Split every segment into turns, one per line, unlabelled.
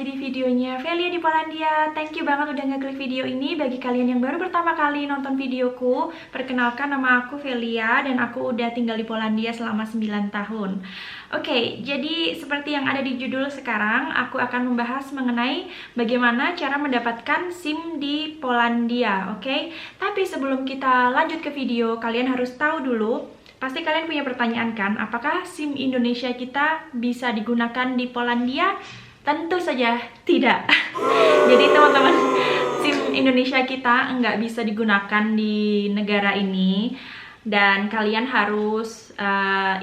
lagi di videonya Velia di Polandia. Thank you banget udah ngeklik video ini. Bagi kalian yang baru pertama kali nonton videoku, perkenalkan nama aku Velia dan aku udah tinggal di Polandia selama 9 tahun. Oke, jadi seperti yang ada di judul sekarang, aku akan membahas mengenai bagaimana cara mendapatkan SIM di Polandia, oke? Tapi sebelum kita lanjut ke video, kalian harus tahu dulu, pasti kalian punya pertanyaan kan, apakah SIM Indonesia kita bisa digunakan di Polandia? Tentu saja tidak. Jadi teman-teman, SIM Indonesia kita nggak bisa digunakan di negara ini. Dan kalian harus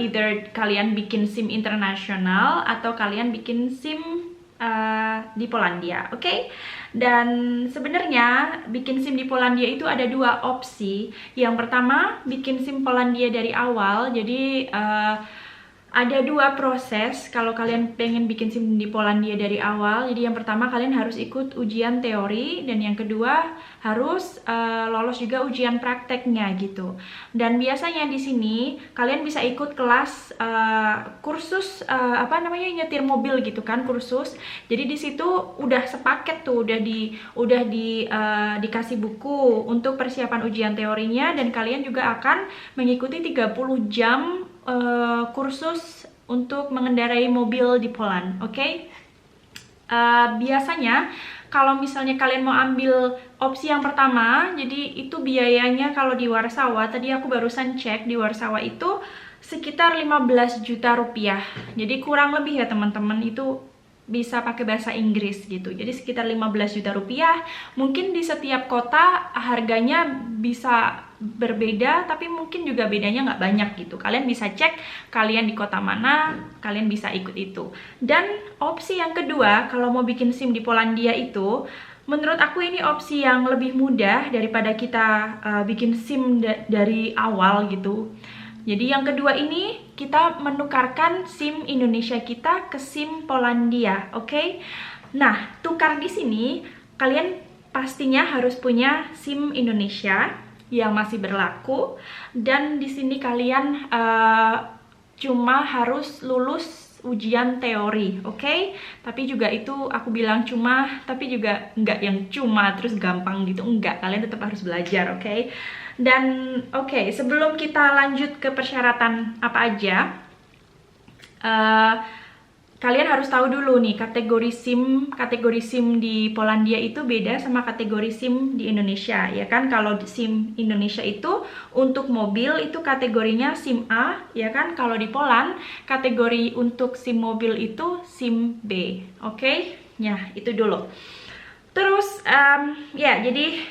either kalian bikin SIM internasional atau kalian bikin SIM di Polandia, oke? Dan sebenarnya bikin SIM di Polandia itu ada dua opsi. Yang pertama, bikin SIM Polandia dari awal. Jadi ada dua proses kalau kalian pengen bikin SIM di Polandia dari awal. Jadi yang pertama kalian harus ikut ujian teori dan yang kedua harus lolos juga ujian prakteknya gitu. Dan biasanya di sini kalian bisa ikut kelas kursus nyetir mobil gitu kan, kursus. Jadi di situ udah sepaket tuh, dikasih buku untuk persiapan ujian teorinya dan kalian juga akan mengikuti 30 jam kursus untuk mengendarai mobil di Poland, oke? Biasanya kalau misalnya kalian mau ambil opsi yang pertama, jadi itu biayanya kalau di Warsawa, tadi aku barusan cek di Warsawa itu sekitar 15 juta rupiah. Jadi kurang lebih ya teman-teman, itu bisa pakai bahasa Inggris gitu. Jadi sekitar 15 juta rupiah. Mungkin di setiap kota harganya bisa berbeda, tapi mungkin juga bedanya nggak banyak gitu. Kalian bisa cek kalian di kota mana, kalian bisa ikut itu. Dan opsi yang kedua, kalau mau bikin SIM di Polandia itu, menurut aku ini opsi yang lebih mudah daripada kita bikin SIM dari awal gitu. Jadi yang kedua ini kita menukarkan SIM Indonesia kita ke SIM Polandia, oke? Nah, tukar di sini kalian pastinya harus punya SIM Indonesia yang masih berlaku dan di sini kalian cuma harus lulus ujian teori, oke? Tapi juga itu aku bilang cuma, tapi juga enggak yang cuma terus gampang gitu, enggak. Kalian tetap harus belajar, oke? Dan oke, sebelum kita lanjut ke persyaratan apa aja, kalian harus tahu dulu nih kategori SIM di Polandia itu beda sama kategori SIM di Indonesia, ya kan? Kalau SIM Indonesia itu untuk mobil itu kategorinya SIM A, ya kan? Kalau di Poland kategori untuk SIM mobil itu SIM B, oke? Ya, itu dulu. Terus ya, jadi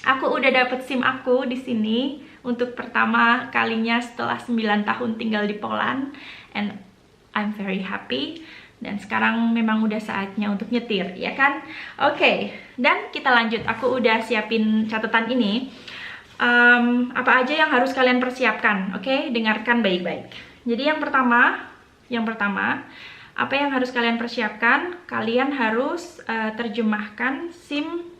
aku udah dapet SIM aku di sini untuk pertama kalinya setelah 9 tahun tinggal di Poland, and I'm very happy. Dan sekarang memang udah saatnya untuk nyetir, ya kan? Oke, dan kita lanjut. Aku udah siapin catatan ini. Apa aja yang harus kalian persiapkan? Oke, dengarkan baik-baik. Jadi yang pertama, apa yang harus kalian persiapkan? Kalian harus terjemahkan SIM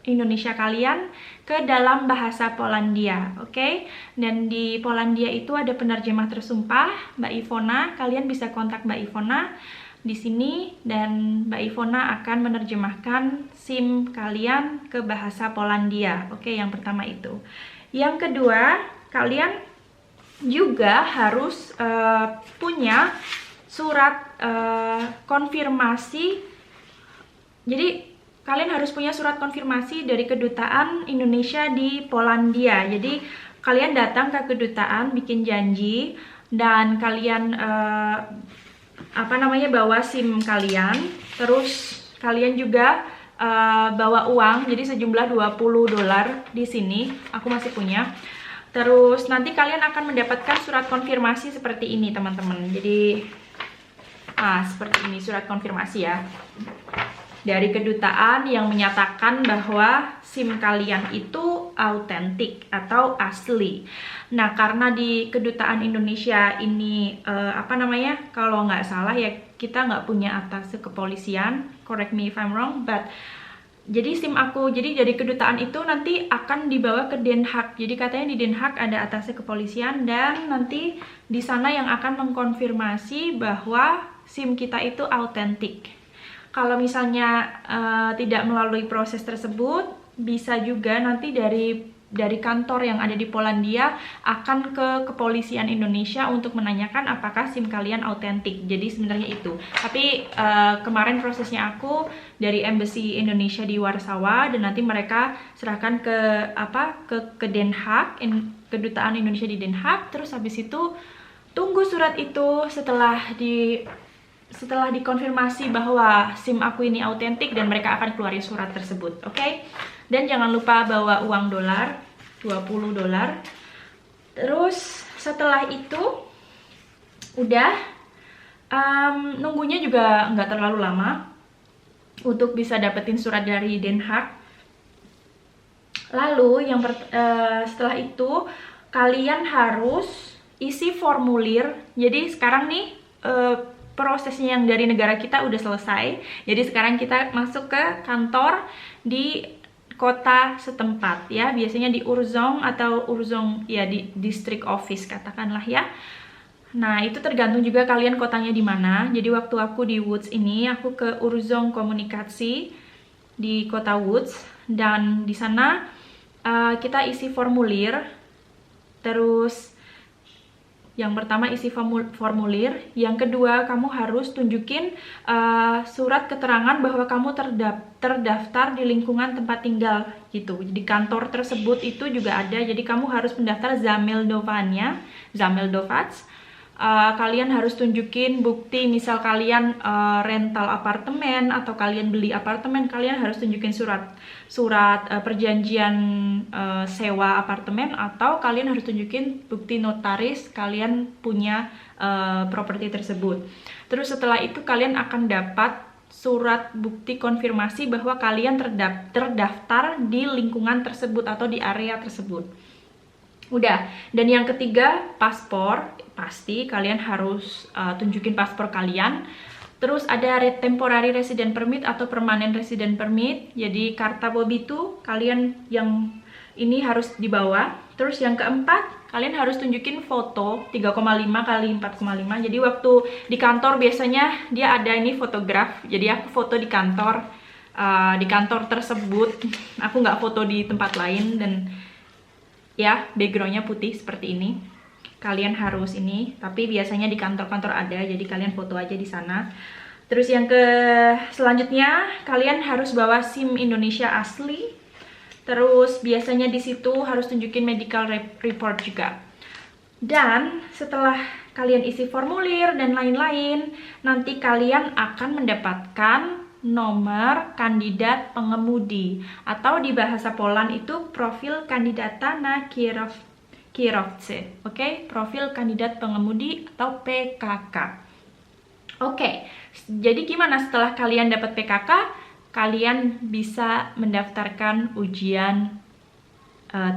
Indonesia kalian ke dalam bahasa Polandia, oke? Dan di Polandia itu ada penerjemah tersumpah, Mbak Ivona. Kalian bisa kontak Mbak Ivona di sini dan Mbak Ivona akan menerjemahkan SIM kalian ke bahasa Polandia, oke? Yang pertama itu. Yang kedua, kalian juga harus punya surat konfirmasi. Jadi kalian harus punya surat konfirmasi dari kedutaan Indonesia di Polandia. Jadi kalian datang ke kedutaan, bikin janji, dan kalian bawa SIM kalian. Terus kalian juga bawa uang, jadi sejumlah $20 di sini. Aku masih punya. Terus nanti kalian akan mendapatkan surat konfirmasi seperti ini, teman-teman. Jadi seperti ini surat konfirmasi ya, dari kedutaan yang menyatakan bahwa SIM kalian itu autentik atau asli. Nah, karena di kedutaan Indonesia ini kalau nggak salah ya, kita nggak punya atasé kepolisian, correct me if I'm wrong, but jadi SIM aku, jadi dari kedutaan itu nanti akan dibawa ke Den Haag. Jadi katanya di Den Haag ada atasé kepolisian dan nanti di sana yang akan mengkonfirmasi bahwa SIM kita itu autentik. Kalau misalnya tidak melalui proses tersebut, bisa juga nanti dari kantor yang ada di Polandia akan ke kepolisian Indonesia untuk menanyakan apakah SIM kalian autentik. Jadi sebenarnya itu. Tapi kemarin prosesnya aku dari Embassy Indonesia di Warsawa, dan nanti mereka serahkan ke Den Haag, kedutaan Indonesia di Den Haag. Terus habis itu tunggu surat itu setelah dikonfirmasi bahwa SIM aku ini autentik, dan mereka akan keluarin surat tersebut, oke? Dan jangan lupa bawa uang dolar, $20. Terus setelah itu udah nunggunya juga nggak terlalu lama untuk bisa dapetin surat dari Den Haag. Lalu setelah itu kalian harus isi formulir. Jadi sekarang nih prosesnya yang dari negara kita udah selesai. Jadi sekarang kita masuk ke kantor di kota setempat ya, biasanya di Urzong atau Urzong ya, di district office katakanlah ya. Nah, itu tergantung juga kalian kotanya di mana. Jadi waktu aku di Łódź ini, aku ke Urzong Komunikasi di kota Łódź, dan di sana kita isi formulir. Terus yang pertama isi formulir, yang kedua kamu harus tunjukin surat keterangan bahwa kamu terdaftar di lingkungan tempat tinggal gitu. Di kantor tersebut itu juga ada, jadi kamu harus mendaftar zameldowania. Kalian harus tunjukin bukti, misal kalian rental apartemen atau kalian beli apartemen, kalian harus tunjukin surat perjanjian sewa apartemen, atau kalian harus tunjukin bukti notaris kalian punya properti tersebut. Terus setelah itu kalian akan dapat surat bukti konfirmasi bahwa kalian terdaftar di lingkungan tersebut atau di area tersebut. Udah. Dan yang ketiga, paspor. Pasti kalian harus tunjukin paspor kalian. Terus ada temporary resident permit atau permanent resident permit. Jadi karta bobitu kalian yang ini harus dibawa. Terus yang keempat, kalian harus tunjukin foto 3,5 kali 4,5. Jadi waktu di kantor biasanya dia ada ini fotograf. Jadi aku foto di kantor tersebut. Aku nggak foto di tempat lain, dan ya backgroundnya putih seperti ini. Kalian harus ini, tapi biasanya di kantor-kantor ada, jadi kalian foto aja di sana. Terus yang selanjutnya kalian harus bawa SIM Indonesia asli. Terus biasanya di situ harus tunjukin medical report juga. Dan setelah kalian isi formulir dan lain-lain, nanti kalian akan mendapatkan nomor kandidat pengemudi, atau di bahasa Poland itu profil kandidata na kierowcy, oke? Profil kandidat pengemudi atau PKK. Oke, jadi gimana setelah kalian dapat PKK? Kalian bisa mendaftarkan ujian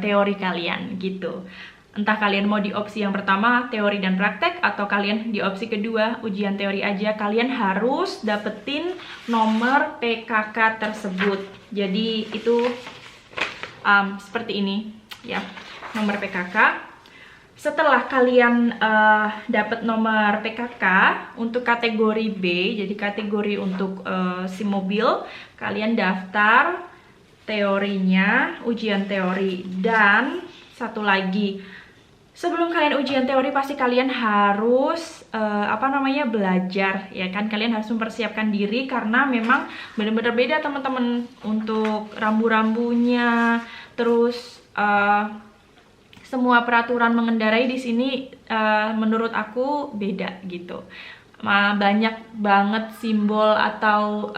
teori kalian gitu. Entah kalian mau di opsi yang pertama, teori dan praktek, atau kalian di opsi kedua, ujian teori aja. Kalian harus dapetin nomor PKK tersebut. Jadi itu seperti ini ya, nomor PKK. Setelah kalian dapat nomor PKK untuk kategori B, jadi kategori untuk SIM mobil, kalian daftar teorinya, ujian teori. Dan satu lagi, sebelum kalian ujian teori pasti kalian harus belajar ya kan. Kalian harus mempersiapkan diri karena memang benar-benar beda teman-teman untuk rambu-rambunya, terus semua peraturan mengendarai di sini menurut aku beda gitu. Banyak banget simbol atau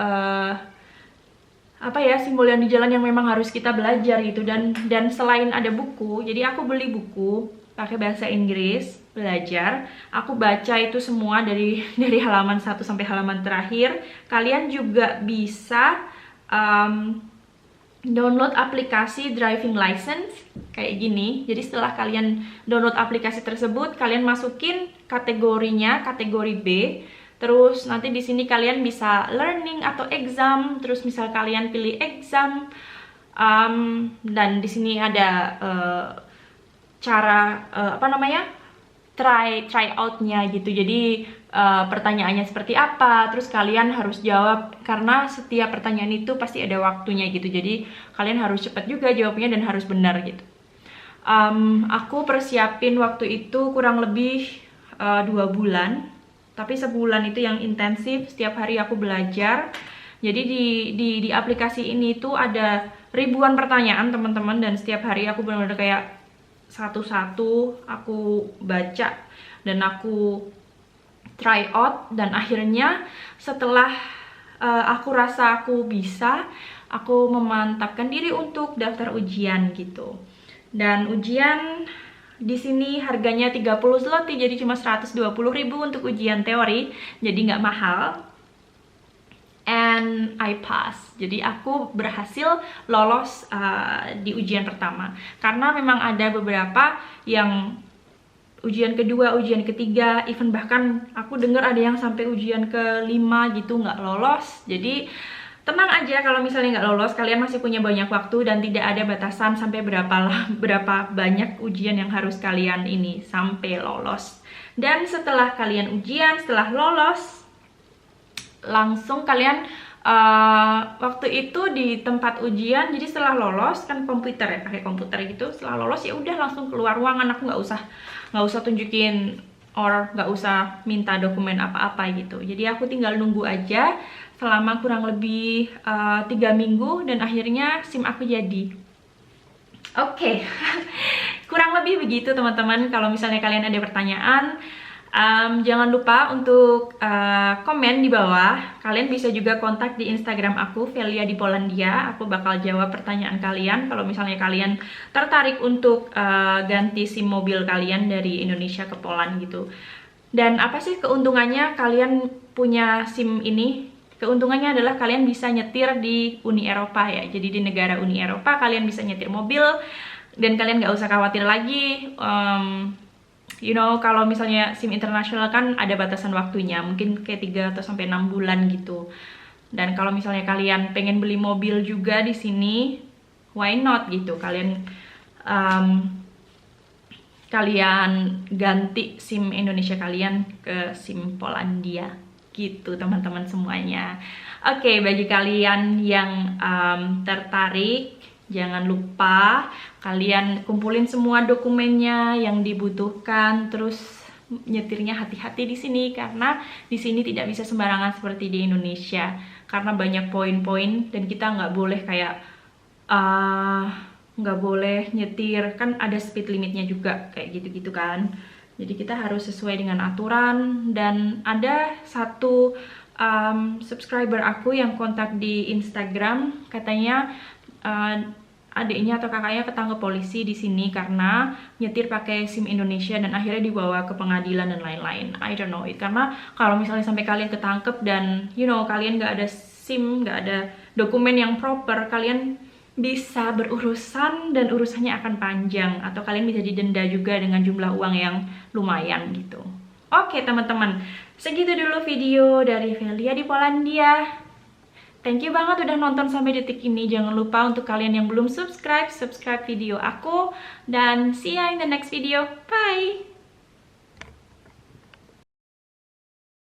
simbol yang di jalan yang memang harus kita belajar gitu. Dan selain ada buku, jadi aku beli buku pakai bahasa Inggris, belajar. Aku baca itu semua dari halaman 1 sampai halaman terakhir. Kalian juga bisa download aplikasi driving license kayak gini. Jadi setelah kalian download aplikasi tersebut, kalian masukin kategorinya, kategori B. Terus nanti di sini kalian bisa learning atau exam. Terus misal kalian pilih exam, dan di sini ada cara try outnya gitu. Jadi pertanyaannya seperti apa, terus kalian harus jawab karena setiap pertanyaan itu pasti ada waktunya gitu. Jadi kalian harus cepat juga jawabnya dan harus benar gitu. Aku persiapin waktu itu kurang lebih 2 bulan, tapi sebulan itu yang intensif, setiap hari aku belajar. Jadi di aplikasi ini tuh ada ribuan pertanyaan teman-teman, dan setiap hari aku benar-benar kayak satu-satu aku baca dan aku try out, dan akhirnya setelah aku rasa aku bisa, aku memantapkan diri untuk daftar ujian gitu. Dan ujian di sini harganya 30 zloty, jadi cuma 120.000 untuk ujian teori, jadi nggak mahal. And I pass, jadi aku berhasil lolos di ujian pertama. Karena memang ada beberapa yang ujian kedua, ujian ketiga, even bahkan aku dengar ada yang sampai ujian kelima gitu nggak lolos. Jadi tenang aja, kalau misalnya nggak lolos, kalian masih punya banyak waktu dan tidak ada batasan sampai berapa banyak ujian yang harus kalian ini sampai lolos. Dan setelah kalian ujian, setelah lolos, langsung kalian waktu itu di tempat ujian, jadi setelah lolos kan komputer ya, pakai komputer gitu, setelah lolos ya udah langsung keluar ruangan, aku nggak usah tunjukin or nggak usah minta dokumen apa-apa gitu. Jadi aku tinggal nunggu aja selama kurang lebih 3 minggu, dan akhirnya SIM aku jadi. Oke. Kurang lebih begitu teman-teman. Kalau misalnya kalian ada pertanyaan, jangan lupa untuk komen di bawah. Kalian bisa juga kontak di Instagram aku, Velia di Polandia. Aku bakal jawab pertanyaan kalian kalau misalnya kalian tertarik untuk ganti SIM mobil kalian dari Indonesia ke Poland gitu. Dan apa sih keuntungannya kalian punya SIM ini? Keuntungannya adalah kalian bisa nyetir di Uni Eropa ya. Jadi di negara Uni Eropa kalian bisa nyetir mobil dan kalian nggak usah khawatir lagi. Kalau misalnya SIM internasional kan ada batasan waktunya, mungkin kayak 3 atau sampai 6 bulan gitu. Dan kalau misalnya kalian pengen beli mobil juga di sini, why not gitu? Kalian ganti SIM Indonesia kalian ke SIM Polandia gitu teman-teman semuanya. Oke, bagi kalian yang tertarik, jangan lupa kalian kumpulin semua dokumennya yang dibutuhkan, terus nyetirnya hati-hati di sini karena di sini tidak bisa sembarangan seperti di Indonesia karena banyak poin-poin, dan kita nggak boleh kayak nggak boleh nyetir, kan ada speed limitnya juga kayak gitu-gitu kan. Jadi kita harus sesuai dengan aturan. Dan ada satu subscriber aku yang kontak di Instagram, katanya adiknya atau kakaknya ketangkep polisi di sini karena nyetir pakai SIM Indonesia dan akhirnya dibawa ke pengadilan dan lain-lain. I don't know it, karena kalau misalnya sampai kalian ketangkep dan kalian nggak ada SIM, nggak ada dokumen yang proper, kalian bisa berurusan dan urusannya akan panjang, atau kalian bisa didenda juga dengan jumlah uang yang lumayan gitu. Oke teman-teman, segitu dulu video dari Velia di Polandia. Thank you banget udah nonton sampai detik ini. Jangan lupa untuk kalian yang belum subscribe video aku, dan see ya in the next video. Bye!